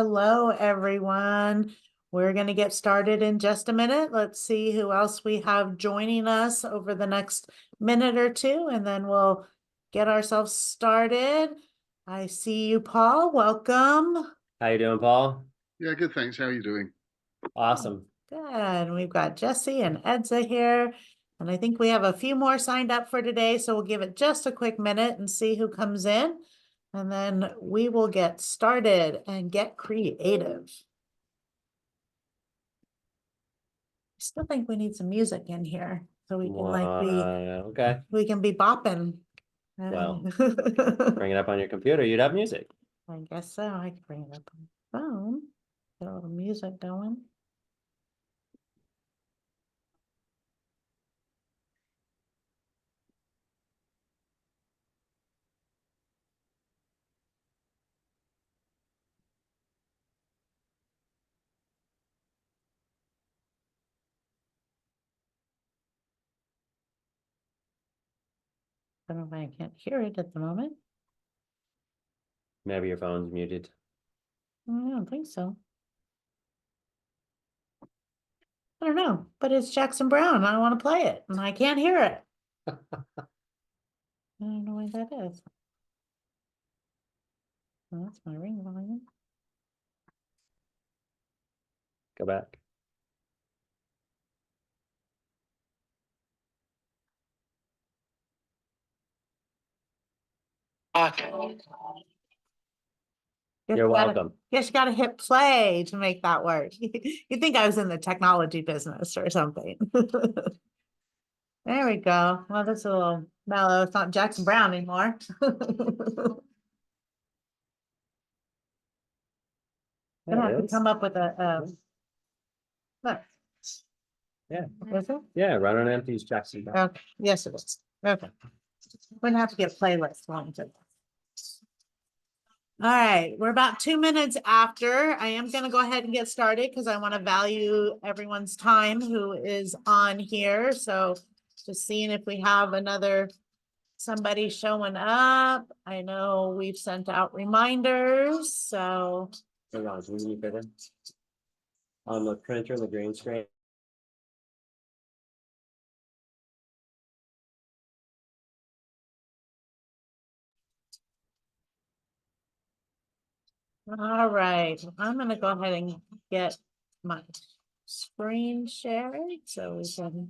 Hello, everyone. We're going to get started in just a minute. Let's see who else we have joining us over the next minute or two, and then we'll get ourselves started. I see you, Paul. Welcome. How you doing, Paul? Yeah, good, thanks. How are you doing? Awesome. Good. We've got Jesse and Edza here, and I think we have a few more signed up for today, so we'll give it just a quick minute and see who comes in. And then we will get started and get creative. I still think we need some music in here so we can Okay. we can be bopping. Well, bring it up on your computer. You'd have music. I guess so. I can bring it up on the phone. Get a little music going. I don't know why I can't hear it at the moment. Maybe your phone's muted. I don't think so. I don't know, but it's Jackson Browne. I want to play it and I can't hear it. I don't know why that is. Well, that's my ring volume. Go back. You're welcome. Yes, you gotta hit play to make that work. You'd think I was in the technology business or something. There we go. Well, that's a little mellow. It's not Jackson Browne anymore. Gonna have to come up with a look. Yeah. Is it? Yeah, Run on Empty's Jackson Browne. Okay, yes, it is. Okay. We're gonna have to get a playlist, won't it? All right, we're about 2 minutes after. I am going to go ahead and get started because I want to value everyone's time who is on here. So just seeing if we have somebody showing up. I know we've sent out reminders, so. Hang on, can you fit in? On the printer, the green screen. All right, I'm going to go ahead and get my screen shared so we can.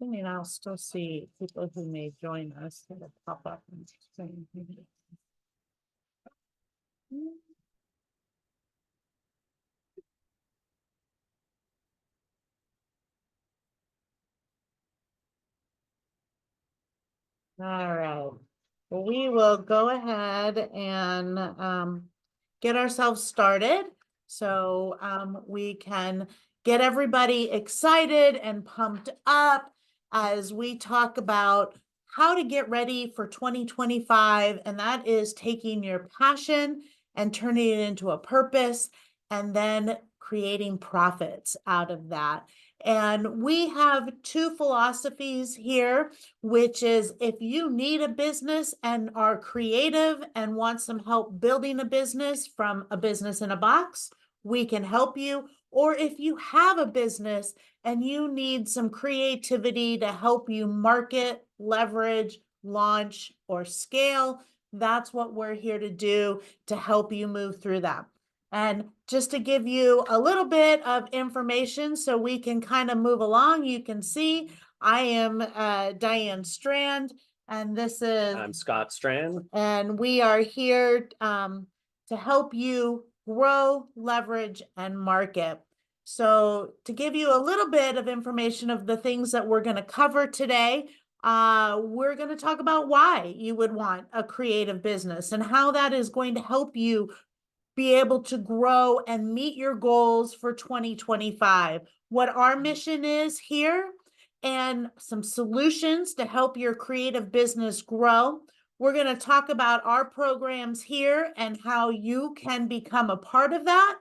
Assuming I'll still see people who may join us that pop up and saying. All right, well, we will go ahead and get ourselves started so we can get everybody excited and pumped up as we talk about how to get ready for 2025, and that is taking your passion and turning it into a purpose and then creating profits out of that. And we have two philosophies here, which is if you need a business and are creative and want some help building a business from a business in a box, we can help you. Or if you have a business and you need some creativity to help you market, leverage, launch, or scale, that's what we're here to do to help you move through that. And just to give you a little bit of information so we can kind of move along, you can see I am Diane Strand, and I'm Scott Strand. And we are here to help you grow, leverage, and market. So to give you a little bit of information of the things that we're going to cover today, we're going to talk about why you would want a creative business and how that is going to help you be able to grow and meet your goals for 2025. What our mission is here and some solutions to help your creative business grow. We're going to talk about our programs here and how you can become a part of that,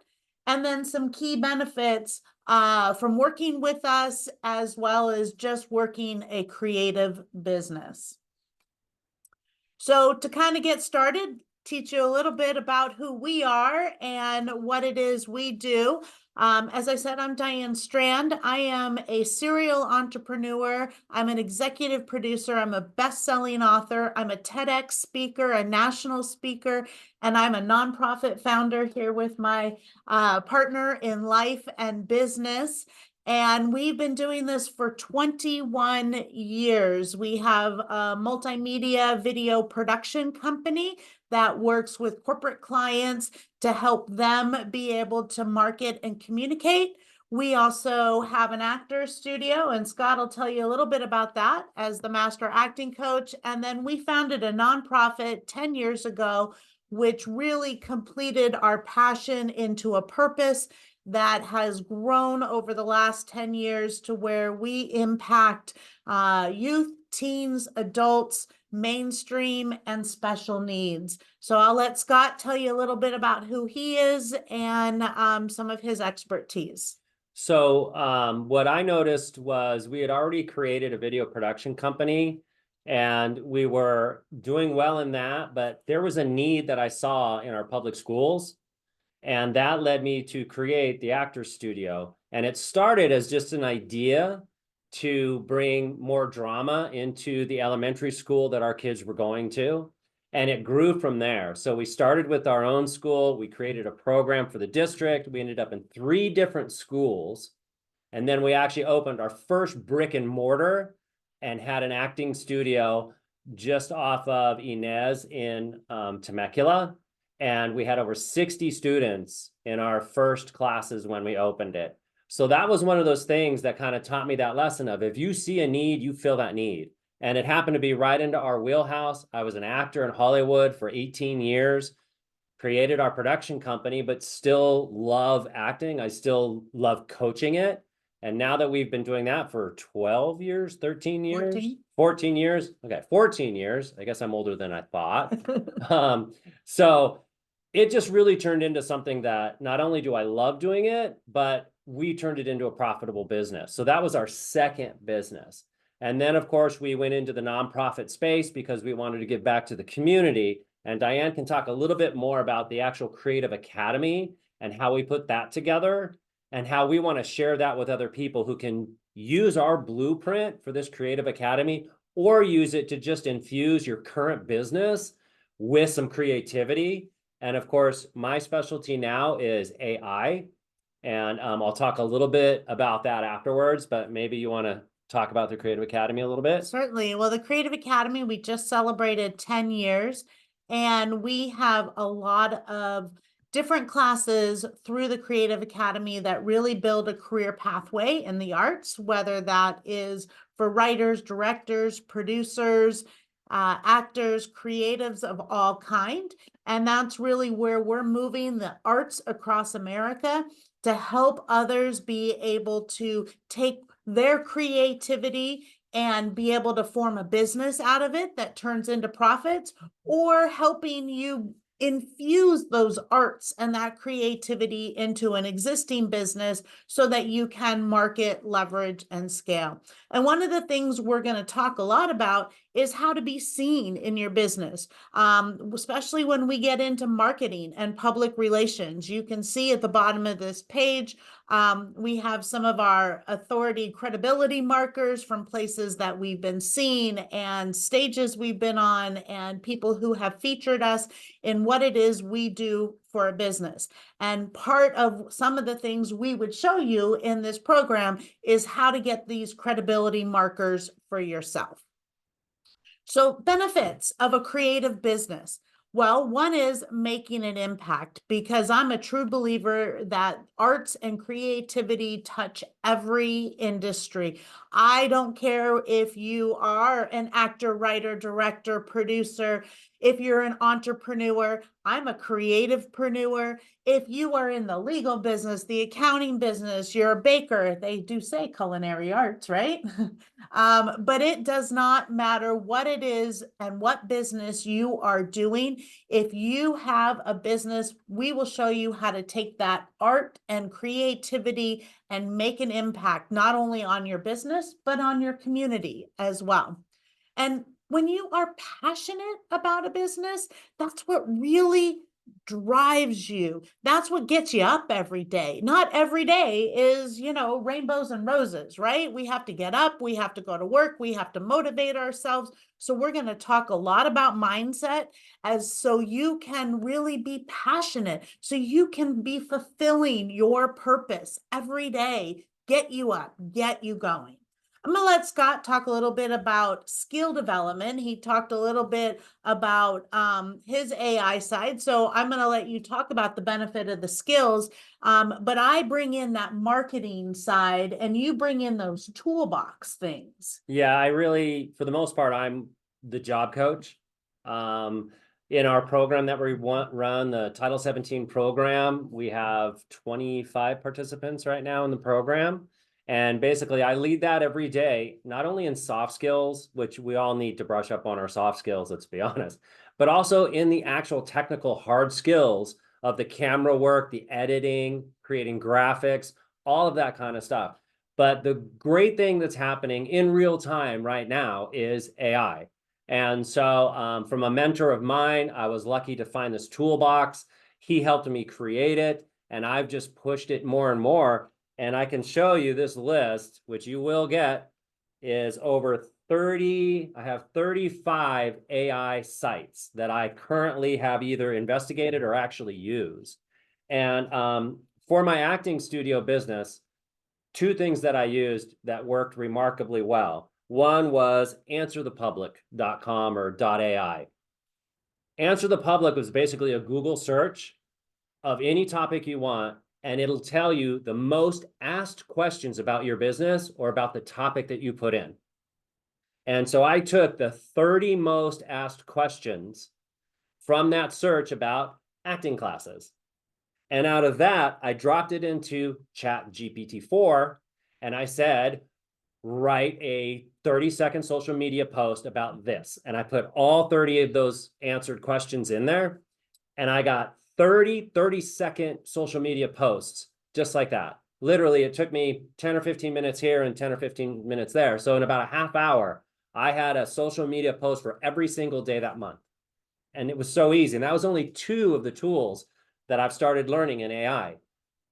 and then some key benefits from working with us, as well as just working a creative business. So to kind of get started, teach you a little bit about who we are and what it is we do. As I said, I'm Diane Strand. I am a serial entrepreneur. I'm an executive producer. I'm a best-selling author. I'm a TEDx speaker, a national speaker, and I'm a nonprofit founder here with my partner in life and business. And we've been doing this for 21 years. We have a multimedia video production company that works with corporate clients to help them be able to market and communicate. We also have an actor studio, and Scott will tell you a little bit about that as the master acting coach. And then we founded a nonprofit 10 years ago, which really completed our passion into a purpose that has grown over the last 10 years to where we impact youth, teens, adults, mainstream, and special needs. So I'll let Scott tell you a little bit about who he is and some of his expertise. So what I noticed was we had already created a video production company, and we were doing well in that, but there was a need that I saw in our public schools. And that led me to create the Actor Studio. And it started as just an idea to bring more drama into the elementary school that our kids were going to. And it grew from there. So we started with our own school. We created a program for the district. We ended up in 3 different schools. And then we actually opened our first brick and mortar and had an acting studio just off of Inez in Temecula. And we had over 60 students in our first classes when we opened it. So that was one of those things that kind of taught me that lesson of, if you see a need, you fill that need. And it happened to be right into our wheelhouse. I was an actor in Hollywood for 18 years, created our production company, but still love acting. I still love coaching it. And now that we've been doing that for 12 years, 13 years, 14 years. Okay, 14 years. I guess I'm older than I thought. So it just really turned into something that not only do I love doing it, but we turned it into a profitable business. So that was our second business. And then, of course, we went into the nonprofit space because we wanted to give back to the community. And Diane can talk a little bit more about the actual Creative Academy and how we put that together and how we want to share that with other people who can use our blueprint for this Creative Academy, or use it to just infuse your current business with some creativity. And of course, my specialty now is AI. And I'll talk a little bit about that afterwards, but maybe you want to talk about the Creative Academy a little bit? Certainly. Well, the Creative Academy, we just celebrated 10 years, and we have a lot of different classes through the Creative Academy that really build a career pathway in the arts, whether that is for writers, directors, producers, actors, creatives of all kind. And that's really where we're moving the arts across America to help others be able to take their creativity and be able to form a business out of it that turns into profits, or helping you infuse those arts and that creativity into an existing business so that you can market, leverage, and scale. And one of the things we're going to talk a lot about is how to be seen in your business, especially when we get into marketing and public relations. You can see at the bottom of this page, we have some of our authority credibility markers from places that we've been seen and stages we've been on and people who have featured us in what it is we do for a business. And part of some of the things we would show you in this program is how to get these credibility markers for yourself. So benefits of a creative business. Well, one is making an impact, because I'm a true believer that arts and creativity touch every industry. I don't care if you are an actor, writer, director, producer. If you're an entrepreneur, I'm a creativepreneur. If you are in the legal business, the accounting business, you're a baker, they do say culinary arts, right? But it does not matter what it is and what business you are doing. If you have a business, we will show you how to take that art and creativity and make an impact, not only on your business, but on your community as well. And when you are passionate about a business, that's what really drives you. That's what gets you up every day. Not every day is, rainbows and roses, right? We have to get up, we have to go to work, we have to motivate ourselves. So we're going to talk a lot about mindset so you can really be passionate, so you can be fulfilling your purpose every day, get you up, get you going. I'm going to let Scott talk a little bit about skill development. He talked a little bit about his AI side. So I'm going to let you talk about the benefit of the skills. But I bring in that marketing side and you bring in those toolbox things. Yeah, for the most part, I'm the job coach. In our program that we run, the Title 17 program, we have 25 participants right now in the program. And basically, I lead that every day, not only in soft skills, which we all need to brush up on our soft skills, let's be honest, but also in the actual technical hard skills of the camera work, the editing, creating graphics, all of that kind of stuff. But the great thing that's happening in real time right now is AI. And so from a mentor of mine, I was lucky to find this toolbox. He helped me create it, and I've just pushed it more and more. And I can show you this list, which you will get, is over 30, I have 35 AI sites that I currently have either investigated or actually use. And for my acting studio business, two things that I used that worked remarkably well. One was answerthepublic.com or .ai. Answer the Public was basically a Google search of any topic you want, and it'll tell you the most asked questions about your business or about the topic that you put in. And so I took the 30 most asked questions from that search about acting classes. And out of that, I dropped it into ChatGPT-4, and I said, write a 30-second social media post about this. And I put all 30 of those answered questions in there, and I got 30-second social media posts just like that. Literally, it took me 10 or 15 minutes here and 10 or 15 minutes there. So in about a half hour, I had a social media post for every single day that month. And it was so easy. And that was only two of the tools that I've started learning in AI.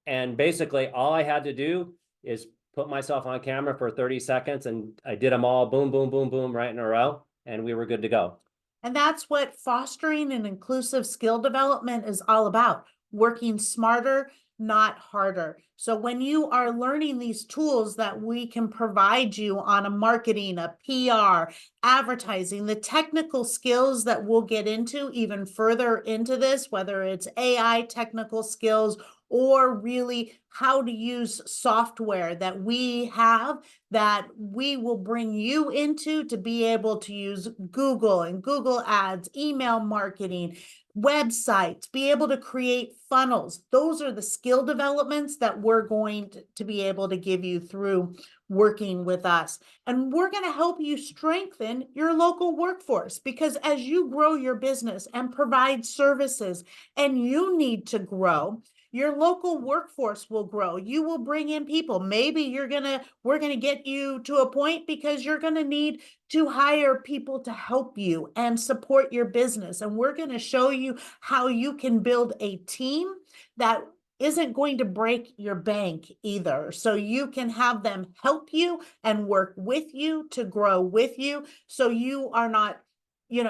And basically, all I had to do is put myself on camera for 30 seconds, and I did them all, boom, boom, boom, boom, right in a row, and we were good to go. And that's what fostering an inclusive skill development is all about, working smarter, not harder. So when you are learning these tools that we can provide you on a marketing, a PR, advertising, the technical skills that we'll get into even further into this, whether it's AI technical skills or really how to use software that we have that we will bring you into to be able to use Google and Google Ads, email marketing, websites, be able to create funnels. Those are the skill developments that we're going to be able to give you through working with us. And we're going to help you strengthen your local workforce, because as you grow your business and provide services and you need to grow, your local workforce will grow. You will bring in people. Maybe we're going to get you to a point because you're going to need to hire people to help you and support your business. And we're going to show you how you can build a team that isn't going to break your bank either. So you can have them help you and work with you to grow with you. So you are not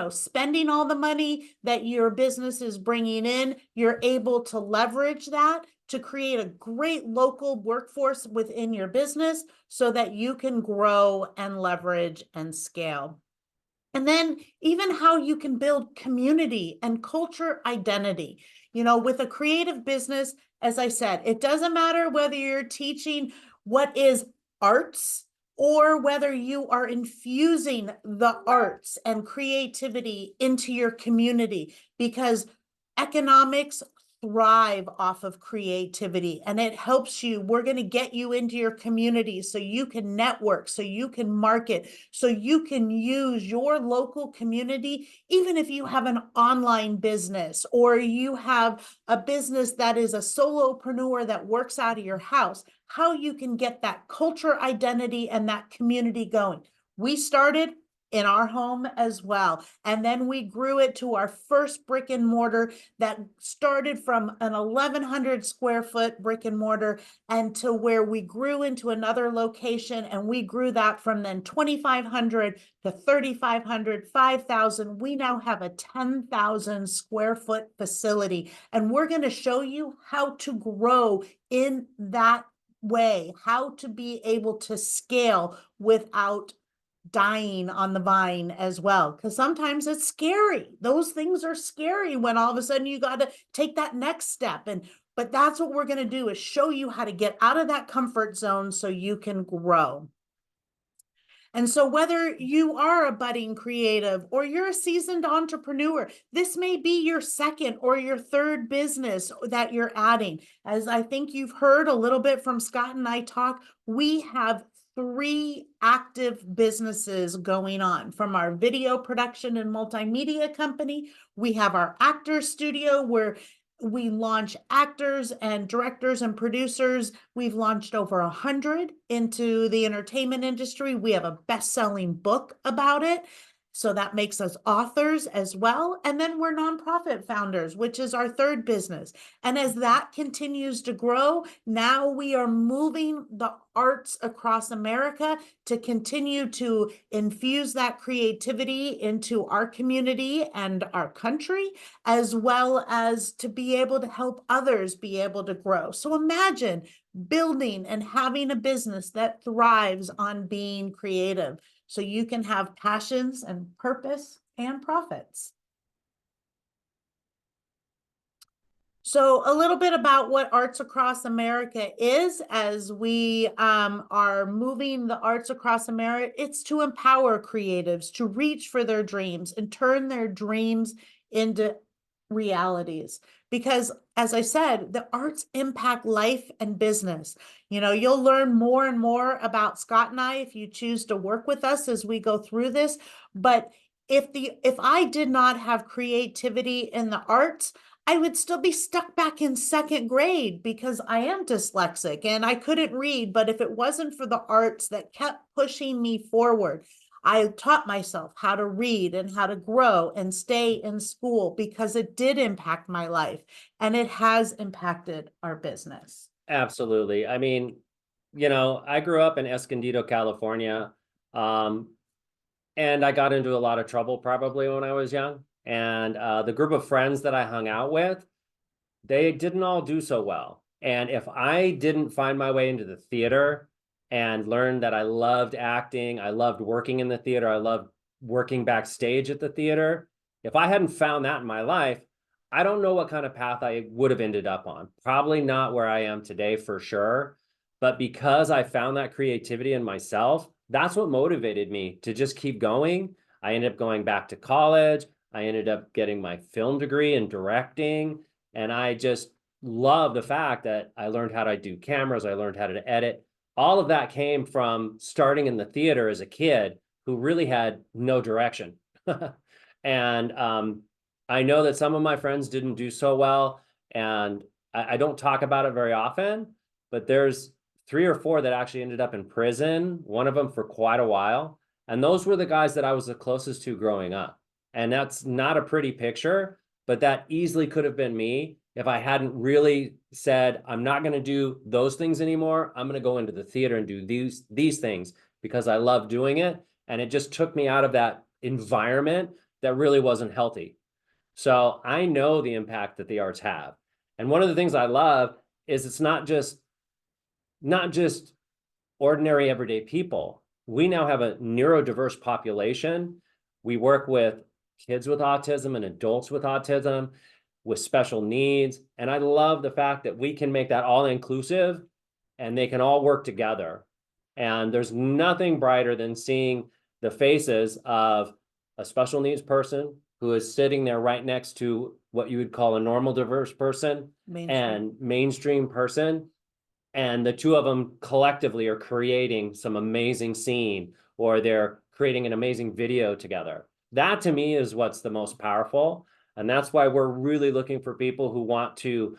spending all the money that your business is bringing in. You're able to leverage that to create a great local workforce within your business so that you can grow and leverage and scale. And then even how you can build community and culture identity. With a creative business, as I said, it doesn't matter whether you're teaching what is arts or whether you are infusing the arts and creativity into your community, because economics thrive off of creativity and it helps you. We're going to get you into your community so you can network, so you can market, so you can use your local community, even if you have an online business or you have a business that is a solopreneur that works out of your house, how you can get that culture identity and that community going. We started in our home as well. And then we grew it to our first brick and mortar that started from an 1,100 square foot brick and mortar and to where we grew into another location, and we grew that from then 2,500 to 3,500, 5,000. We now have a 10,000 square foot facility, and we're going to show you how to grow in that way, how to be able to scale without dying on the vine as well, because sometimes it's scary. Those things are scary when all of a sudden you got to take that next step. But that's what we're going to do, is show you how to get out of that comfort zone so you can grow. And so whether you are a budding creative or you're a seasoned entrepreneur, this may be your second or your third business that you're adding. As I think you've heard a little bit from Scott and I talk, we have 3 active businesses going on. From our video production and multimedia company, we have our actor studio where we launch actors and directors and producers. We've launched over 100 into the entertainment industry. We have a best-selling book about it. So that makes us authors as well. And then we're nonprofit founders, which is our third business. And as that continues to grow, now we are moving the arts across America to continue to infuse that creativity into our community and our country, as well as to be able to help others be able to grow. So imagine building and having a business that thrives on being creative, so you can have passions and purpose and profits. So a little bit about what Arts Across America is, as we are moving the arts across America. It's to empower creatives to reach for their dreams and turn their dreams into realities. Because as I said, the arts impact life and business. You know, you'll learn more and more about Scott and I if you choose to work with us as we go through this. But if I did not have creativity in the arts, I would still be stuck back in second grade because I am dyslexic and I couldn't read. But if it wasn't for the arts that kept pushing me forward, I taught myself how to read and how to grow and stay in school, because it did impact my life and it has impacted our business. Absolutely. I mean, you know, I grew up in Escondido, California, and I got into a lot of trouble probably when I was young. And the group of friends that I hung out with, they didn't all do so well. And if I didn't find my way into the theater and learn that I loved acting, I loved working in the theater, I loved working backstage at the theater, if I hadn't found that in my life, I don't know what kind of path I would have ended up on. Probably not where I am today for sure. But because I found that creativity in myself, that's what motivated me to just keep going. I ended up going back to college. I ended up getting my film degree in directing. And I just love the fact that I learned how to do cameras. I learned how to edit. All of that came from starting in the theater as a kid who really had no direction. And I know that some of my friends didn't do so well, and I don't talk about it very often, but there's 3 or 4 that actually ended up in prison, one of them for quite a while. And those were the guys that I was the closest to growing up. And that's not a pretty picture, but that easily could have been me if I hadn't really said, I'm not going to do those things anymore. I'm going to go into the theater and do these things because I love doing it. And it just took me out of that environment that really wasn't healthy. So I know the impact that the arts have. And one of the things I love is it's not just ordinary everyday people. We now have a neurodiverse population. We work with kids with autism and adults with autism, with special needs. And I love the fact that we can make that all inclusive and they can all work together. And there's nothing brighter than seeing the faces of a special needs person who is sitting there right next to what you would call a normal diverse person and mainstream person. And the two of them collectively are creating some amazing scene, or they're creating an amazing video together. That to me is what's the most powerful. And that's why we're really looking for people who want to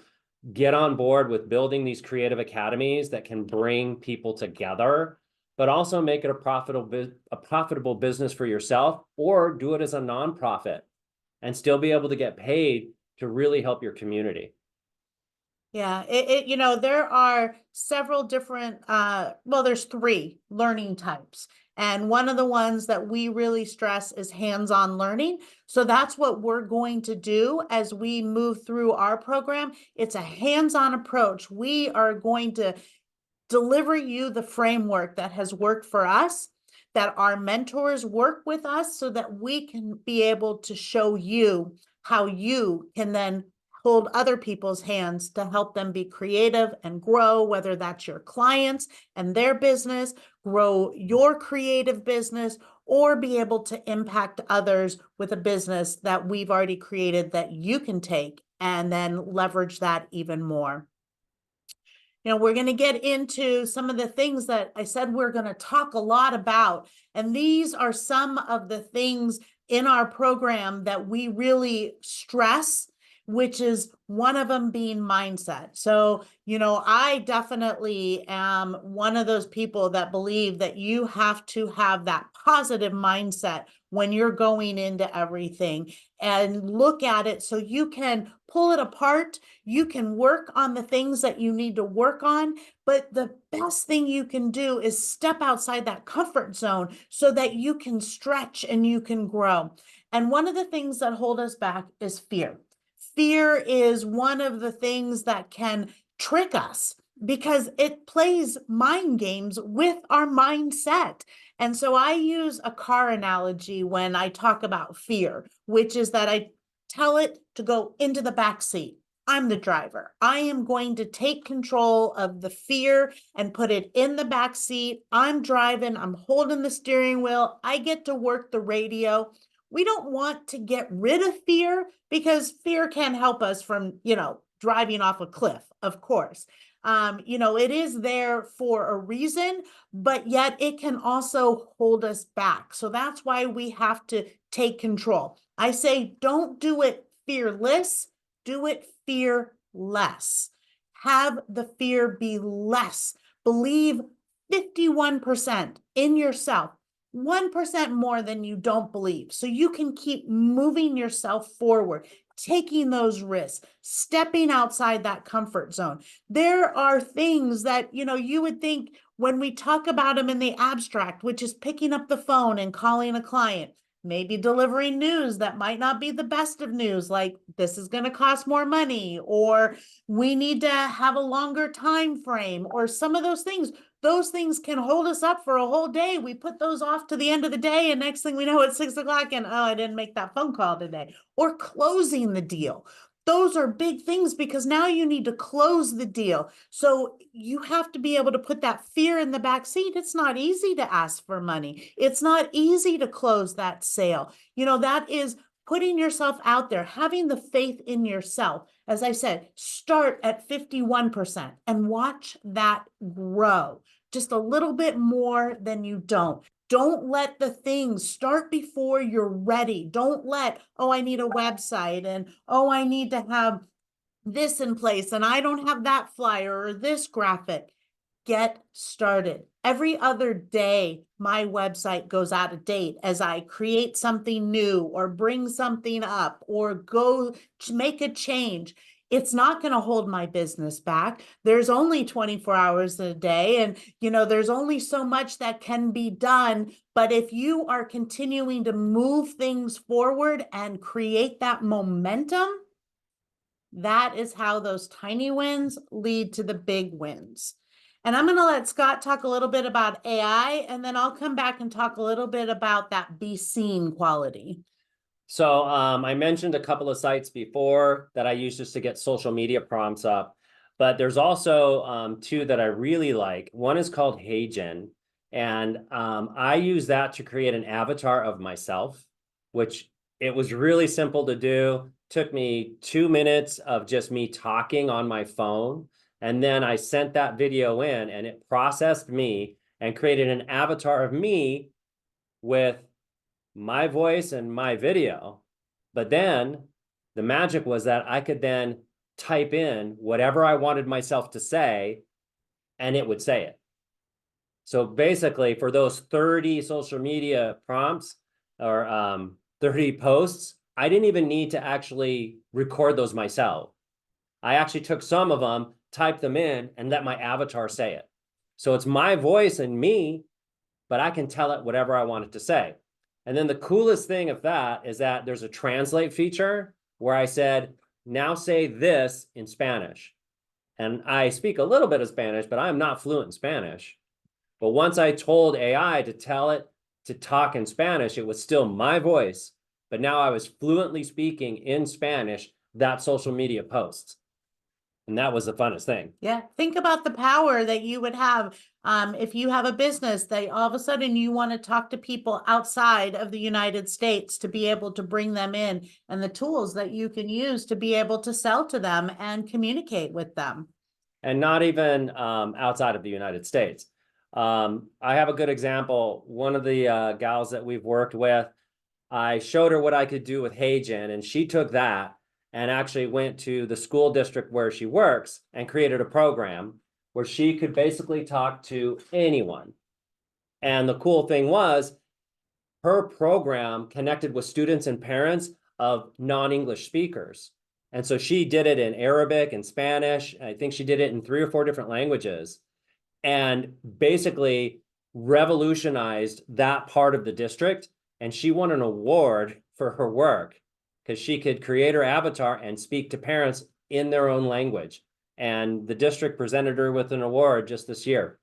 get on board with building these creative academies that can bring people together, but also make it a profitable business for yourself, or do it as a nonprofit and still be able to get paid to really help your community. Yeah, there are several different, well, there's 3 learning types. And one of the ones that we really stress is hands-on learning. So that's what we're going to do as we move through our program. It's a hands-on approach. We are going to deliver you the framework that has worked for us, that our mentors work with us, so that we can be able to show you how you can then hold other people's hands to help them be creative and grow, whether that's your clients and their business, grow your creative business, or be able to impact others with a business that we've already created that you can take and then leverage that even more. We're going to get into some of the things that I said we're going to talk a lot about. And these are some of the things in our program that we really stress, which is one of them being mindset. So, I definitely am one of those people that believe that you have to have that positive mindset when you're going into everything, and look at it so you can pull it apart. You can work on the things that you need to work on, but the best thing you can do is step outside that comfort zone so that you can stretch and you can grow. And one of the things that hold us back is fear. Fear is one of the things that can trick us because it plays mind games with our mindset. And so I use a car analogy when I talk about fear, which is that I tell it to go into the back seat. I'm the driver. I am going to take control of the fear and put it in the back seat. I'm driving. I'm holding the steering wheel. I get to work the radio. We don't want to get rid of fear, because fear can help us from, driving off a cliff, of course. It is there for a reason, but yet it can also hold us back. So that's why we have to take control. I say, don't do it fearless, do it fearless. Have the fear be less. Believe 51% in yourself. 1% more than you don't believe. So you can keep moving yourself forward, taking those risks, stepping outside that comfort zone. There are things that, you would think when we talk about them in the abstract, which is picking up the phone and calling a client, maybe delivering news that might not be the best of news, like this is going to cost more money, or we need to have a longer time frame, or some of those things. Those things can hold us up for a whole day. We put those off to the end of the day, and next thing we know, it's 6 o'clock and, oh, I didn't make that phone call today. Or closing the deal. Those are big things because now you need to close the deal. So you have to be able to put that fear in the back seat. It's not easy to ask for money. It's not easy to close that sale. That is putting yourself out there, having the faith in yourself. As I said, start at 51% and watch that grow just a little bit more than you don't. Don't let the things start before you're ready. Don't let, oh, I need a website, and oh, I need to have this in place, and I don't have that flyer or this graphic. Get started. Every other day, my website goes out of date as I create something new or bring something up or go to make a change. It's not going to hold my business back. There's only 24 hours a day, and there's only so much that can be done. But if you are continuing to move things forward and create that momentum, that is how those tiny wins lead to the big wins. And I'm going to let Scott talk a little bit about AI, and then I'll come back and talk a little bit about that be seen quality. So I mentioned a couple of sites before that I use just to get social media prompts up, but there's also 2 that I really like. One is called HeyGen, And I use that to create an avatar of myself, which it was really simple to do. Took me 2 minutes of just me talking on my phone. And then I sent that video in and it processed me and created an avatar of me with my voice and my video. But then the magic was that I could then type in whatever I wanted myself to say, and it would say it. So basically, for those 30 social media prompts or 30 posts, I didn't even need to actually record those myself. I actually took some of them, typed them in, and let my avatar say it. So it's my voice and me, but I can tell it whatever I want it to say. And then the coolest thing of that is that there's a translate feature where I said, now say this in Spanish. And I speak a little bit of Spanish, but I'm not fluent in Spanish. But once I told AI to tell it to talk in Spanish, it was still my voice, but now I was fluently speaking in Spanish that social media posts. And that was the funnest thing. Yeah, think about the power that you would have if you have a business that all of a sudden you want to talk to people outside of the United States to be able to bring them in, and the tools that you can use to be able to sell to them and communicate with them. And not even outside of the United States. I have a good example. One of the gals that we've worked with, I showed her what I could do with HeyGen, and she took that and actually went to the school district where she works and created a program where she could basically talk to anyone. And the cool thing was, her program connected with students and parents of non-English speakers. And so she did it in Arabic and Spanish. I think she did it in 3 or 4 different languages, and basically revolutionized that part of the district. And she won an award for her work because she could create her avatar and speak to parents in their own language. And the district presented her with an award just this year.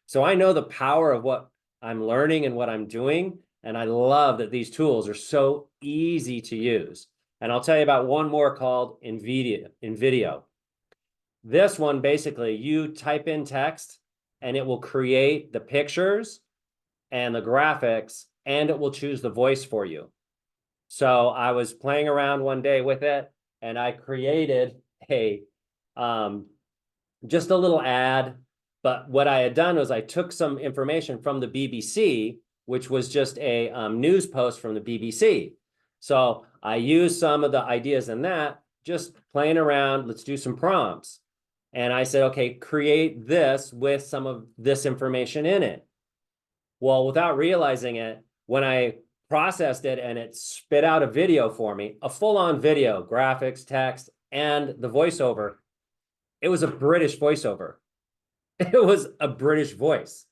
So I know the power of what I'm learning and what I'm doing. And I love that these tools are so easy to use. And I'll tell you about one more called InVideo. This one, basically, you type in text and it will create the pictures and the graphics, and it will choose the voice for you. So I was playing around one day with it, and I created a just a little ad. But what I had done was I took some information from the BBC, which was just a news post from the BBC. So I used some of the ideas in that, just playing around. Let's do some prompts. And I said, okay, create this with some of this information in it. Well, without realizing it, when I processed it and it spit out a video for me, a full-on video, graphics, text, and the voiceover, it was a British voiceover. It was a British voice.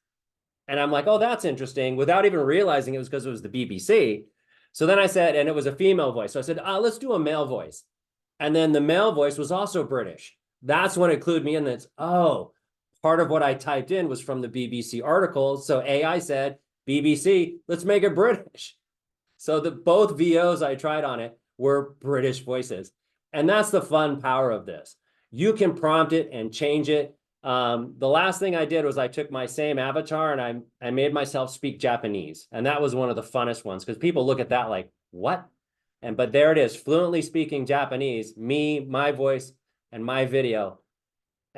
And I'm like, oh, that's interesting, without even realizing it was because it was the BBC. So then I said, and it was a female voice. So I said, let's do a male voice. And then the male voice was also British. That's when it clued me in that, oh, part of what I typed in was from the BBC article. So AI said, BBC, let's make it British. So both VOs I tried on it were British voices. And that's the fun power of this. You can prompt it and change it. The last thing I did was I took my same avatar and I made myself speak Japanese. And that was one of the funnest ones because people look at that like, what? But there it is, fluently speaking Japanese, me, my voice, and my video.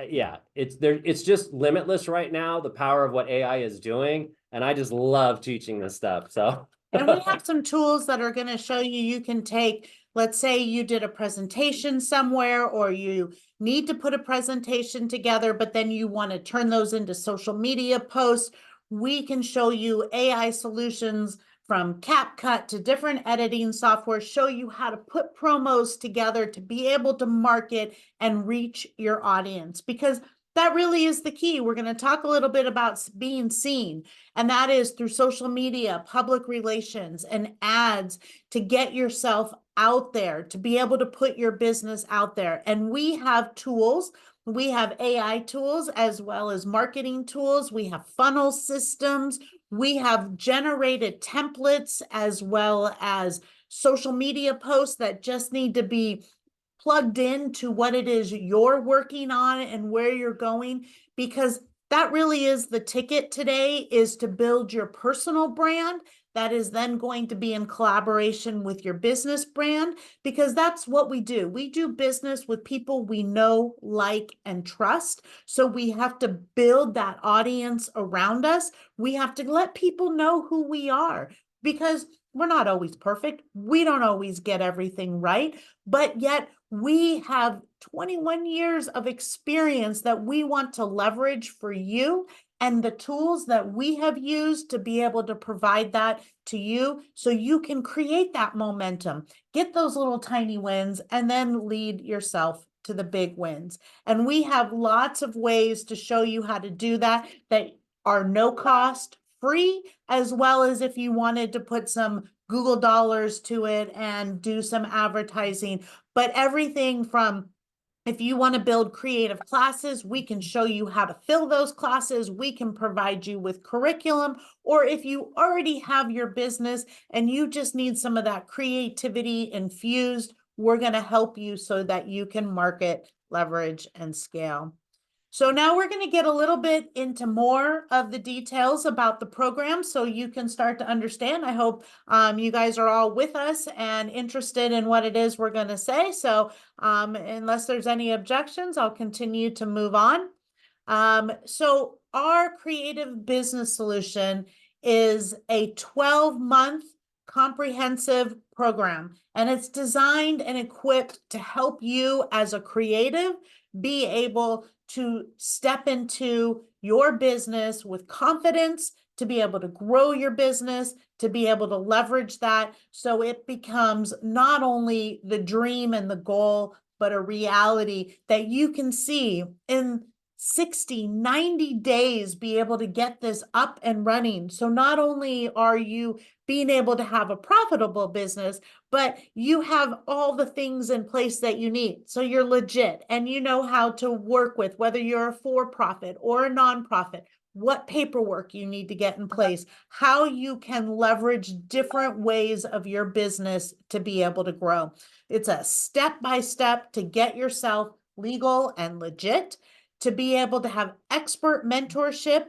Yeah, it's just limitless right now, the power of what AI is doing. And I just love teaching this stuff. So and we have some tools that are going to show you can take, let's say you did a presentation somewhere, or you need to put a presentation together, but then you want to turn those into social media posts. We can show you AI solutions from CapCut to different editing software, show you how to put promos together to be able to market and reach your audience, because that really is the key. We're going to talk a little bit about being seen, and that is through social media, public relations, and ads to get yourself out there, to be able to put your business out there. And we have tools. We have AI tools as well as marketing tools. We have funnel systems. We have generated templates as well as social media posts that just need to be plugged into what it is you're working on and where you're going, because that really is the ticket today, is to build your personal brand that is then going to be in collaboration with your business brand, because that's what we do. We do business with people we know, like, and trust. So we have to build that audience around us. We have to let people know who we are, because we're not always perfect. We don't always get everything right, but yet we have 21 years of experience that we want to leverage for you, and the tools that we have used to be able to provide that to you so you can create that momentum, get those little tiny wins, and then lead yourself to the big wins. And we have lots of ways to show you how to do that are no cost, free, as well as if you wanted to put some Google dollars to it and do some advertising. But everything from, if you want to build creative classes, we can show you how to fill those classes. We can provide you with curriculum. Or if you already have your business and you just need some of that creativity infused, we're going to help you so that you can market, leverage, and scale. So now we're going to get a little bit into more of the details about the program so you can start to understand. I hope you guys are all with us and interested in what it is we're going to say. So unless there's any objections, I'll continue to move on. So our creative business solution is a 12-month comprehensive program, and it's designed and equipped to help you as a creative be able to step into your business with confidence, to be able to grow your business, to be able to leverage that so it becomes not only the dream and the goal, but a reality that you can see in 60, 90 days, be able to get this up and running. So not only are you being able to have a profitable business, but you have all the things in place that you need. So you're legit and you know how to work with, whether you're a for-profit or a nonprofit, what paperwork you need to get in place, how you can leverage different ways of your business to be able to grow. It's a step-by-step to get yourself legal and legit, to be able to have expert mentorship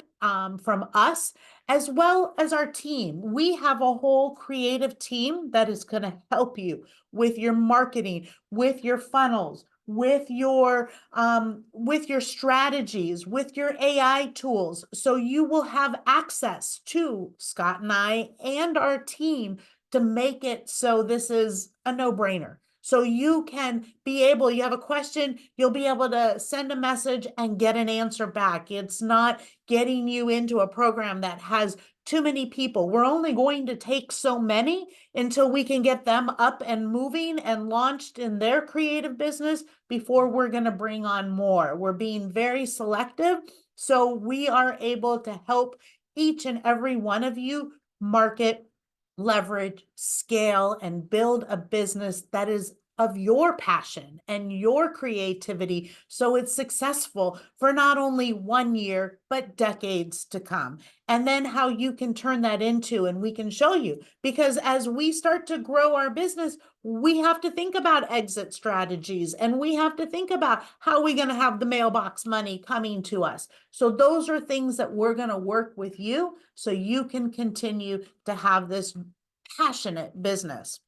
from us, as well as our team. We have a whole creative team that is going to help you with your marketing, with your funnels, with your strategies, with your AI tools. So you will have access to Scott and I and our team to make it so this is a no-brainer. So you can be able, you have a question, you'll be able to send a message and get an answer back. It's not getting you into a program that has too many people. We're only going to take so many until we can get them up and moving and launched in their creative business before we're going to bring on more. We're being very selective, so we are able to help each and every one of you market, leverage, scale, and build a business that is of your passion and your creativity, so it's successful for not only 1 year, but decades to come. And then how you can turn that into, and we can show you, because as we start to grow our business, we have to think about exit strategies, and we have to think about how we're going to have the mailbox money coming to us. So those are things that we're going to work with you so you can continue to have this passionate business.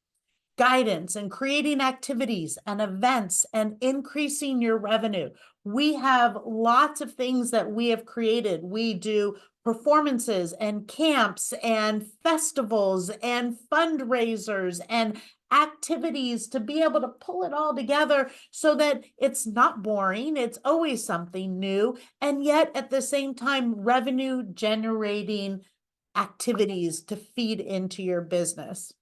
Guidance and creating activities and events and increasing your revenue. We have lots of things that we have created. We do performances and camps and festivals and fundraisers and activities to be able to pull it all together so that it's not boring. It's always something new. And yet at the same time, revenue generating activities to feed into your business.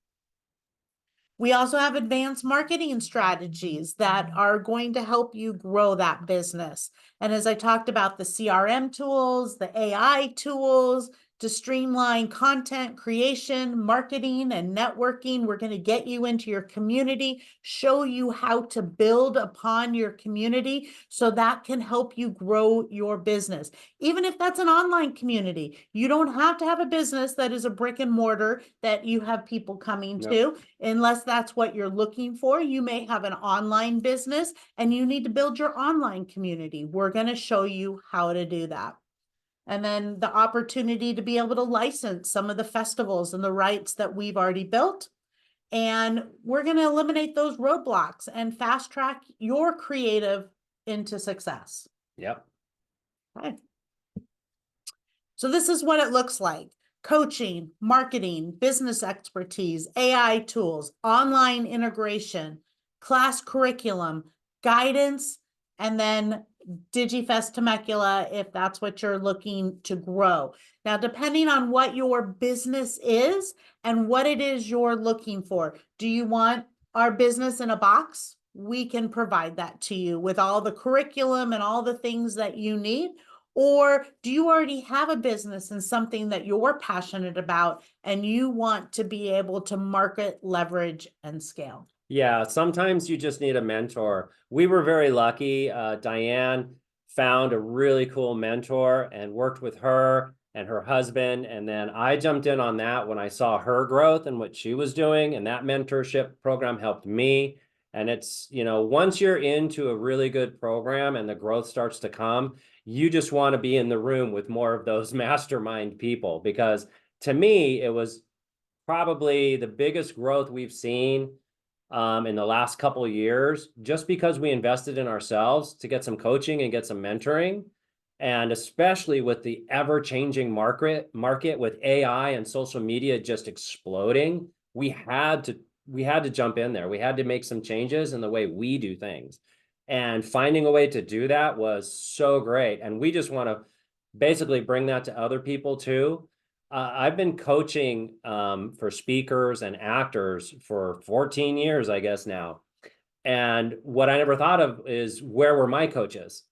We also have advanced marketing strategies that are going to help you grow that business. And as I talked about, the CRM tools, the AI tools, to streamline content creation, marketing, and networking. We're going to get you into your community, show you how to build upon your community so that can help you grow your business. Even if that's an online community, you don't have to have a business that is a brick and mortar that you have people coming to, unless that's what you're looking for. You may have an online business and you need to build your online community. We're going to show you how to do that. and then the opportunity to be able to license some of the festivals and the rights that we've already built. And we're going to eliminate those roadblocks and fast track your creative into success. Yep. Okay. So this is what it looks like: coaching, marketing, business expertise, AI tools, online integration, class curriculum, guidance, and then DigiFest Temecula if that's what you're looking to grow. Now, depending on what your business is and what it is you're looking for, do you want our business in a box? We can provide that to you with all the curriculum and all the things that you need. Or do you already have a business and something that you're passionate about and you want to be able to market, leverage, and scale? Yeah, sometimes you just need a mentor. We were very lucky. Diane found a really cool mentor and worked with her and her husband. And then I jumped in on that when I saw her growth and what she was doing. And that mentorship program helped me. And it's, once you're into a really good program and the growth starts to come, you just want to be in the room with more of those mastermind people, because to me, it was probably the biggest growth we've seen in the last couple of years, just because we invested in ourselves to get some coaching and get some mentoring. And especially with the ever-changing market with AI and social media just exploding, we had to jump in there. We had to make some changes in the way we do things. And finding a way to do that was so great. And we just want to basically bring that to other people too. I've been coaching for speakers and actors for 14 years, I guess now. And what I never thought of is, where were my coaches?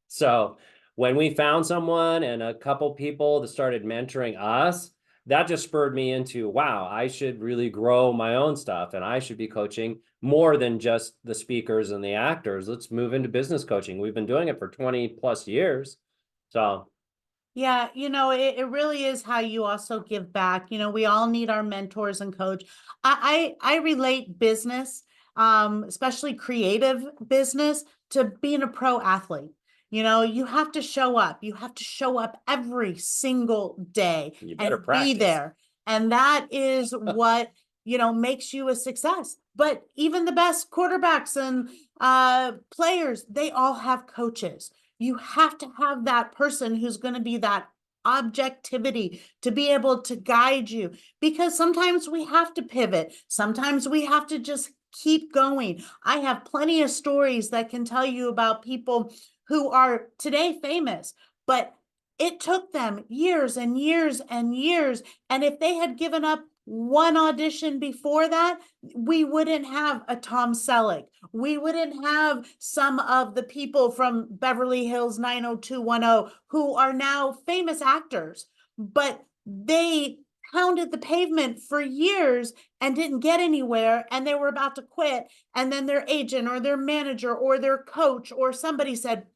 So when we found someone and a couple people that started mentoring us, that just spurred me into, wow, I should really grow my own stuff and I should be coaching more than just the speakers and the actors. Let's move into business coaching. We've been doing it for 20 plus years. So yeah, it really is how you also give back. We all need our mentors and coach. I relate business, especially creative business, to being a pro athlete. You have to show up. You have to show up every single day you better and practice. be there. And that is what, makes you a success. But even the best quarterbacks and players, they all have coaches. You have to have that person who's going to be that objectivity to be able to guide you, because sometimes we have to pivot. Sometimes we have to just keep going. I have plenty of stories that can tell you about people who are today famous, but it took them years and years and years. And if they had given up one audition before that, we wouldn't have a Tom Selleck. We wouldn't have some of the people from Beverly Hills 90210 who are now famous actors, but they pounded the pavement for years and didn't get anywhere, and they were about to quit. And then their agent or their manager or their coach or somebody said,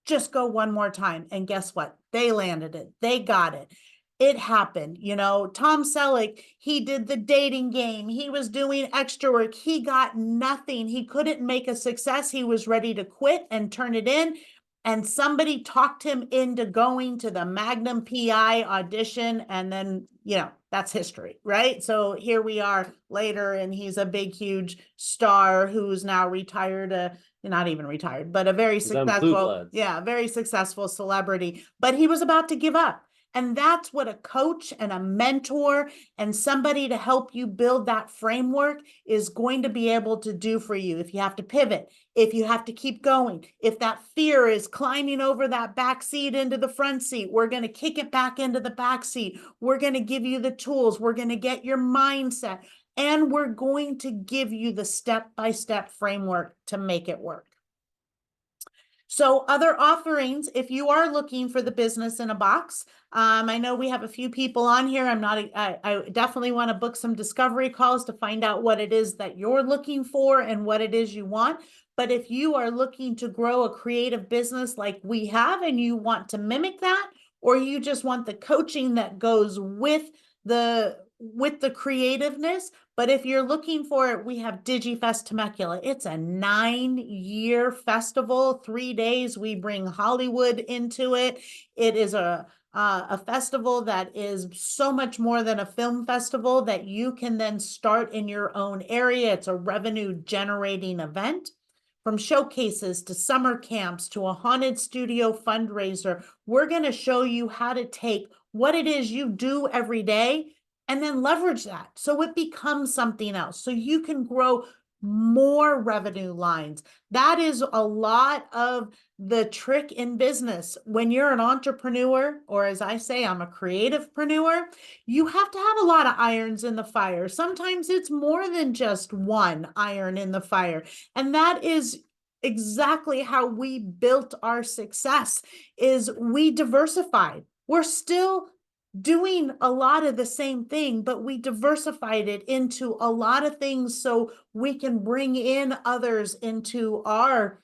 just go one more time. And guess what? They landed it. They got it. It happened. Tom Selleck, he did The Dating Game. He was doing extra work. He got nothing. He couldn't make a success. He was ready to quit and turn it in. And somebody talked him into going to the Magnum PI audition. And then, that's history, right? So here we are later, and he's a big, huge star who's now retired, not even retired, but a very successful, very successful celebrity. But he was about to give up. And that's what a coach and a mentor and somebody to help you build that framework is going to be able to do for you. If you have to pivot, if you have to keep going, if that fear is climbing over that back seat into the front seat, we're going to kick it back into the back seat. We're going to give you the tools. We're going to get your mindset, and we're going to give you the step-by-step framework to make it work. So other offerings, if you are looking for the business in a box, I know we have a few people on here. I definitely want to book some discovery calls to find out what it is that you're looking for and what it is you want. But if you are looking to grow a creative business like we have, and you want to mimic that, or you just want the coaching that goes with the creativeness. But if you're looking for it, we have DigiFest Temecula. It's a 9-year festival, 3 days. We bring Hollywood into it. It is a a festival that is so much more than a film festival that you can then start in your own area. It's a revenue generating event. From showcases to summer camps to a haunted studio fundraiser, we're going to show you how to take what it is you do every day and then leverage that so it becomes something else, so you can grow more revenue lines. That is a lot of the trick in business. When you're an entrepreneur, or as I say, I'm a creativepreneur, you have to have a lot of irons in the fire. Sometimes it's more than just one iron in the fire. And that is exactly how we built our success, is we diversified. We're still doing a lot of the same thing, but we diversified it into a lot of things so we can bring in others into our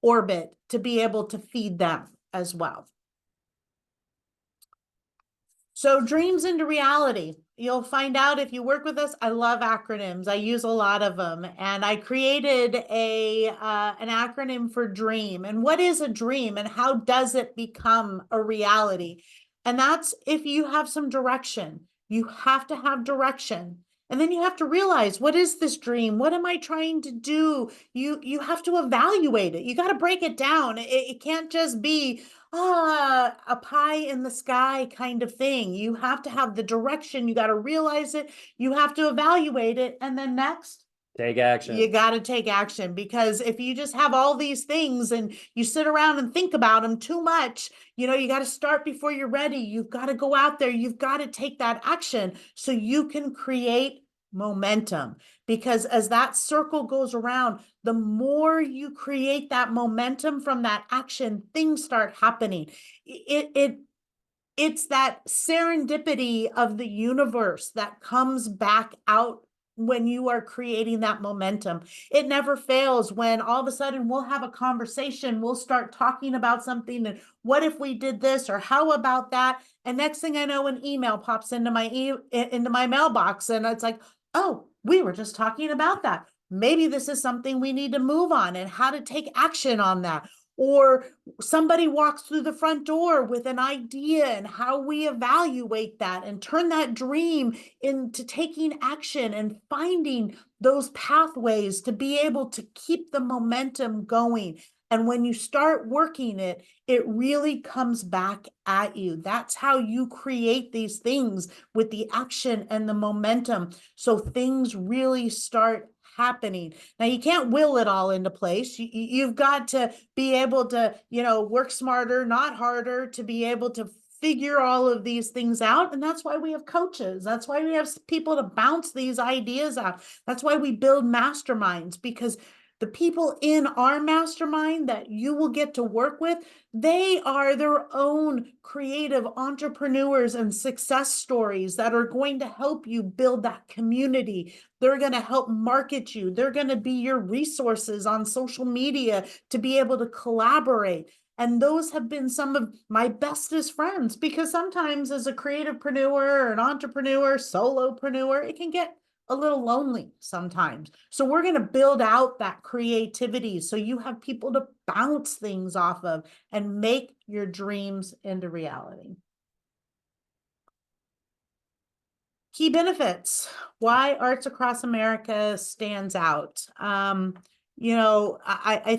orbit to be able to feed them as well. So dreams into reality. You'll find out if you work with us. I love acronyms. I use a lot of them, and I created an acronym for DREAM. And what is a dream, and how does it become a reality? And that's if you have some direction. You have to have direction. And then you have to realize, what is this dream? What am I trying to do? You have to evaluate it. You got to break it down. It can't just be a pie in the sky kind of thing. You have to have the direction. You got to realize it. You have to evaluate it. And then next, Take action. you got to take action, because if you just have all these things and you sit around and think about them too much, you got to start before you're ready. You've got to go out there. You've got to take that action so you can create momentum, because as that circle goes around, the more you create that momentum from that action, things start happening. It's that serendipity of the universe that comes back out when you are creating that momentum. It never fails when all of a sudden we'll have a conversation, we'll start talking about something, and what if we did this, or how about that? And next thing I know, an email pops into my mailbox, and it's like, oh, we were just talking about that. Maybe this is something we need to move on, and how to take action on that. Or somebody walks through the front door with an idea, and how we evaluate that and turn that dream into taking action and finding those pathways to be able to keep the momentum going. And when you start working it, it really comes back at you. That's how you create these things, with the action and the momentum. So things really start happening. Now, you can't will it all into place. You've got to be able to, work smarter, not harder, to be able to figure all of these things out. And that's why we have coaches. That's why we have people to bounce these ideas out. That's why we build masterminds, because the people in our mastermind that you will get to work with, they are their own creative entrepreneurs and success stories that are going to help you build that community. They're going to help market you. They're going to be your resources on social media to be able to collaborate. And those have been some of my bestest friends, because sometimes as a creativepreneur or an entrepreneur, solopreneur, it can get a little lonely sometimes. So we're going to build out that creativity so you have people to bounce things off of and make your dreams into reality. Key benefits, why Arts Across America stands out. I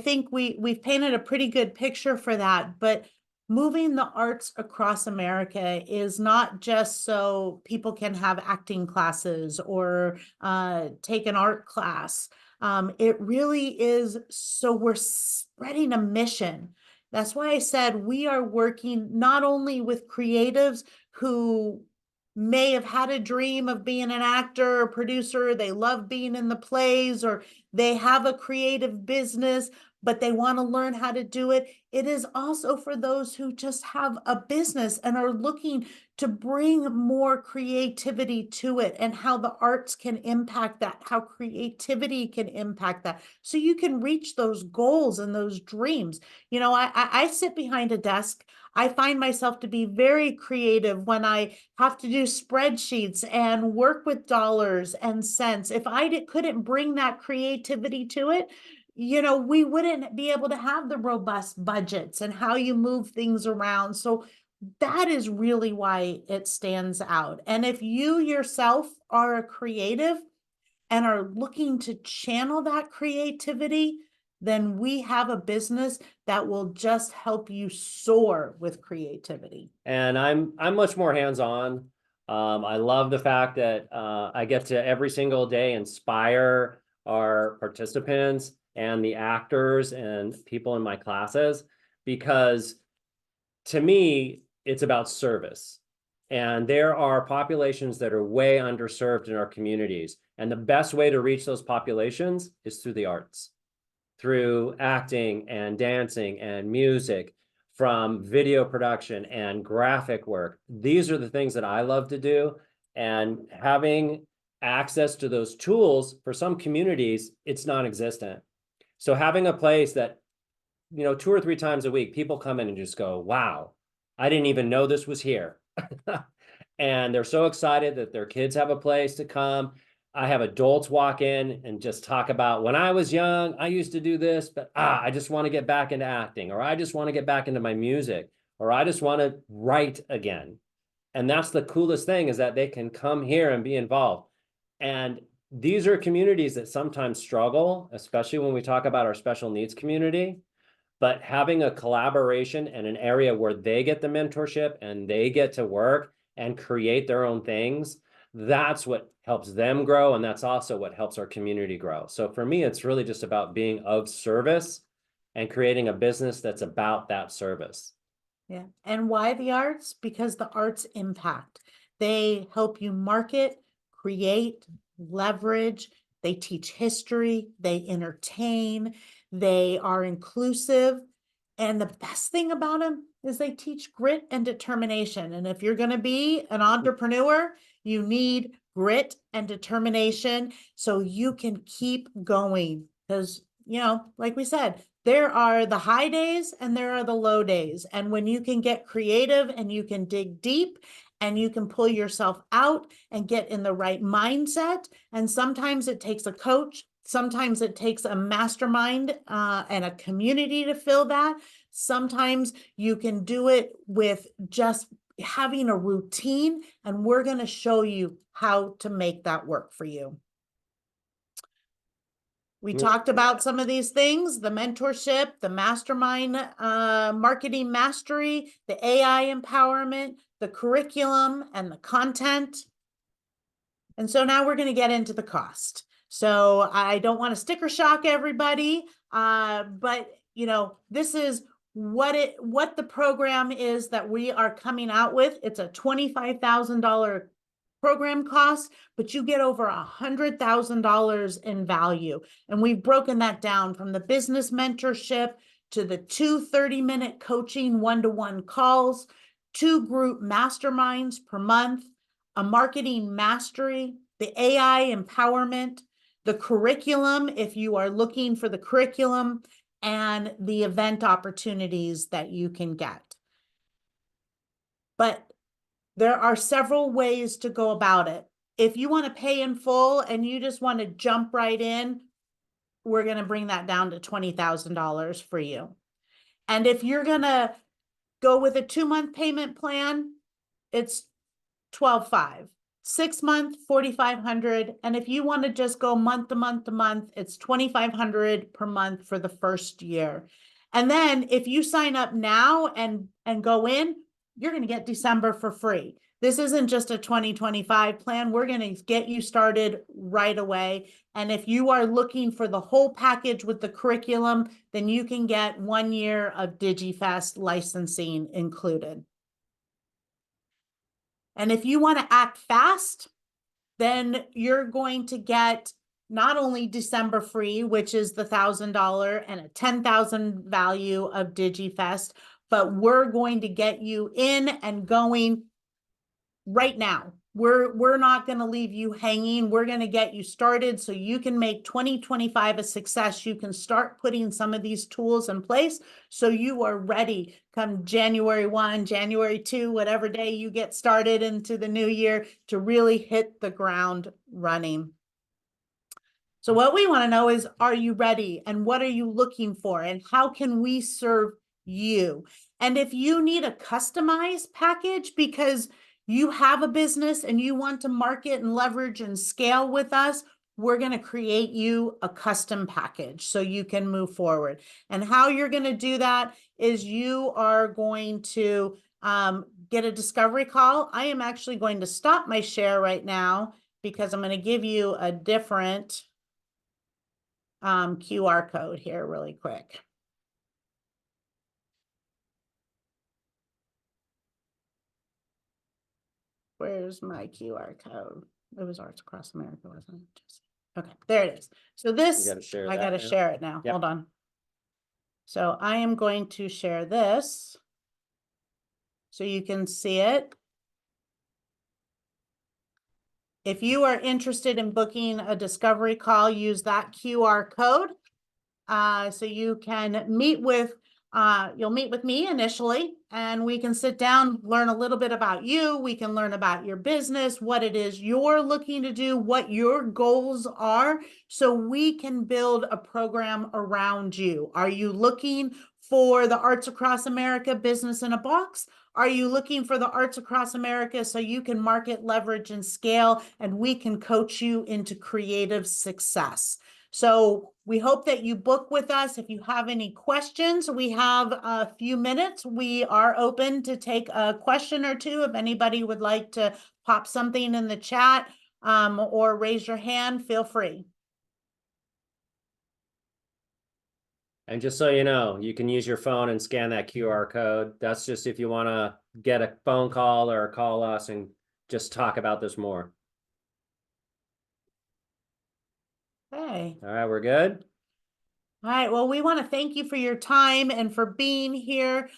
think we've painted a pretty good picture for that, but moving the arts across America is not just so people can have acting classes or take an art class. It really is so we're spreading a mission. That's why I said we are working not only with creatives who may have had a dream of being an actor or producer, they love being in the plays, or they have a creative business, but they want to learn how to do it. It is also for those who just have a business and are looking to bring more creativity to it, and how the arts can impact that, how creativity can impact that, so you can reach those goals and those dreams. I sit behind a desk. I find myself to be very creative when I have to do spreadsheets and work with dollars and cents. If I couldn't bring that creativity to it, we wouldn't be able to have the robust budgets and how you move things around. So that is really why it stands out. And if you yourself are a creative and are looking to channel that creativity, then we have a business that will just help you soar with creativity. And I'm much more hands-on. I love the fact that I get to every single day inspire our participants and the actors and people in my classes, because to me, it's about service. And there are populations that are way underserved in our communities. And the best way to reach those populations is through the arts, through acting and dancing and music, from video production and graphic work. These are the things that I love to do. And having access to those tools for some communities, it's non-existent. So having a place that, 2 or 3 times a week, people come in and just go, wow, I didn't even know this was here. And they're so excited that their kids have a place to come. I have adults walk in and just talk about, when I was young, I used to do this, but I just want to get back into acting, or I just want to get back into my music, or I just want to write again. And that's the coolest thing, is that they can come here and be involved. And these are communities that sometimes struggle, especially when we talk about our special needs community. But having a collaboration and an area where they get the mentorship and they get to work and create their own things, that's what helps them grow. And that's also what helps our community grow. So for me, it's really just about being of service and creating a business that's about that service. Yeah. And why the arts? Because the arts impact. They help you market, create, leverage. They teach history, they entertain, they are inclusive. And the best thing about them is they teach grit and determination. And if you're going to be an entrepreneur, you need grit and determination so you can keep going. Because, like we said, there are the high days and there are the low days. And when you can get creative and you can dig deep and you can pull yourself out and get in the right mindset, and sometimes it takes a coach, sometimes it takes a mastermind and a community to fill that. Sometimes you can do it with just having a routine, and we're going to show you how to make that work for you. We talked about some of these things: the mentorship, the mastermind, marketing mastery, the AI empowerment, the curriculum, and the content. And so now we're going to get into the cost. So I don't want to sticker shock everybody, but this is what the program is that we are coming out with. It's a $25,000 program cost, but you get over $100,000 in value. And we've broken that down from the business mentorship to the 2 30-minute coaching one-to-one calls, 2 group masterminds per month, a marketing mastery, the AI empowerment, the curriculum, if you are looking for the curriculum, and the event opportunities that you can get. But there are several ways to go about it. If you want to pay in full and you just want to jump right in, we're going to bring that down to $20,000 for you. And if you're going to go with a 2-month payment plan, it's $12,500. 6-month, $4,500. And if you want to just go month to month to month, it's $2,500 per month for the first year. And then if you sign up now and go in, you're going to get December for free. This isn't just a 2025 plan. We're going to get you started right away. And if you are looking for the whole package with the curriculum, then you can get 1 year of DigiFest licensing included. And if you want to act fast, then you're going to get not only December free, which is the $1,000 and a $10,000 value of DigiFest, but we're going to get you in and going right now. We're not going to leave you hanging. We're going to get you started so you can make 2025 a success. You can start putting some of these tools in place so you are ready come January 1, January 2, whatever day you get started into the new year, to really hit the ground running. So what we want to know is, are you ready? And what are you looking for? And how can we serve you. And if you need a customized package because you have a business and you want to market and leverage and scale with us, we're going to create you a custom package so you can move forward. And how you're going to do that is you are going to get a discovery call. I am actually going to stop my share right now because I'm going to give you a different QR code here really quick. Where's my QR code? It was Arts Across America, wasn't it? Okay, there it is. So this, gotta share I that gotta now. share it now. Yep. Hold on. So I am going to share this so you can see it. If you are interested in booking a discovery call, use that QR code. So you can meet with, you'll meet with me initially, and we can sit down, learn a little bit about you. We can learn about your business, what it is you're looking to do, what your goals are, so we can build a program around you. Are you looking for the Arts Across America Business in a Box? Are you looking for the Arts Across America so you can market, leverage, and scale, and we can coach you into creative success? So we hope that you book with us. If you have any questions, we have a few minutes. We are open to take a question or two. If anybody would like to pop something in the chat or raise your hand, feel free. And just so you know, you can use your phone and scan that QR code. That's just if you want to get a phone call or call us and just talk about this more. Hey. All right, we're good. All right, well, we want to thank you for your time and for being here.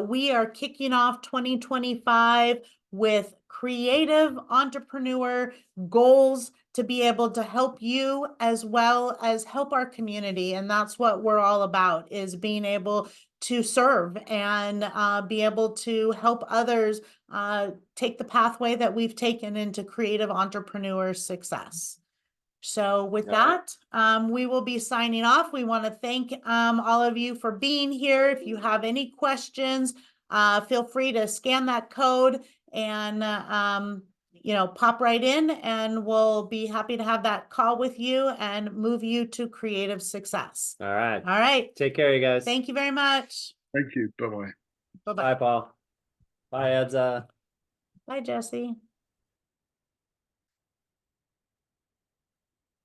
We are kicking off 2025 with creative entrepreneur goals to be able to help you as well as help our community. And that's what we're all about, is being able to serve and be able to help others take the pathway that we've taken into creative entrepreneur success. So with that, we will be signing off. We want to thank all of you for being here. If you have any questions, feel free to scan that code and pop right in, and we'll be happy to have that call with you and move you to creative success. All right. All right. Take care, you guys. Thank you very much. Thank you. Bye-bye. Bye-bye. Bye, Paul. Bye, Edza. Bye, Jesse.